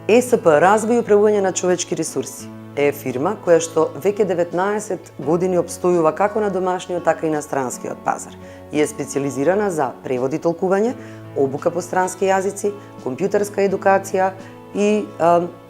ЕСП Развој и управување на човечки ресурси е фирма која што веќе 19 години обстојува како на домашниот, така и на странскиот пазар и е специализирана за превод и толкување, обука по странски јазици, компјутерска едукација и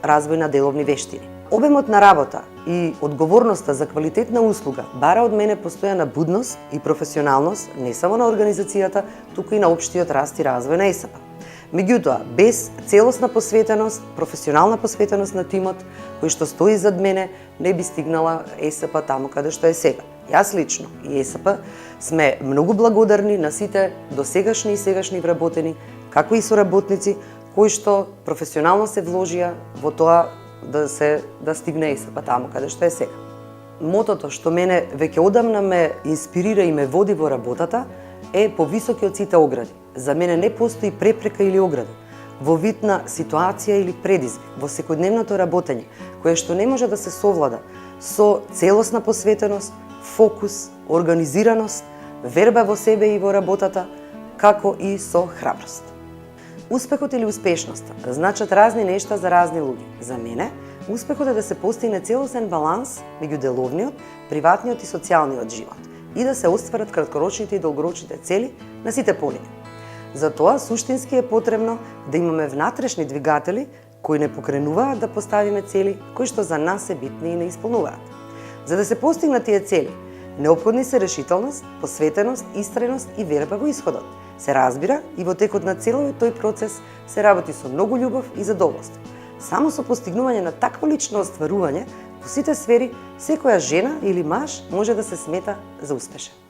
развој на деловни вештини. Обемот на работа и одговорноста за квалитетна услуга бара од мене постојана будност и професионалност не само на организацијата, туку и на општиот раст и развој на ЕСП. Меѓутоа, без целосна посветеност, професионална посветеност на тимот кој што стои зад мене, не би стигнала ЕСП таму каде што е сега. Јас лично и ЕСП сме многу благодарни на сите досегашни и сегашни вработени, како и соработници кои што професионално се вложија во тоа да стигне ЕСП таму каде што е сега. Мотото што мене веќе одамна ме инспирира и ме води во работата е повисоки од сите огради. За мене не постои препрека или ограда во вид на ситуација или предизвик во секојдневното работење, кое што не може да се совлада со целосна посветеност, фокус, организираност, верба во себе и во работата, како и со храброст. Успехот или успешноста значат разни нешта за разни луѓе. За мене, успехот е да се постигне целосен баланс меѓу деловниот, приватниот и социјалниот живот и да се остварат краткорочните и долгорочните цели на сите полиња. Затоа суштински е потребно да имаме внатрешни двигатели кои не покренуваат да поставиме цели кои што за нас се битни и не исполнуваат. За да се постигнат тие цели, неопходни се решителност, посветеност, истреност и верба во исходот. Се разбира и во текот на целиот тој процес се работи со многу љубов и задоволство. Само со постигнување на такво лично остварување во сите сфери, секоја жена или маж може да се смета за успешен.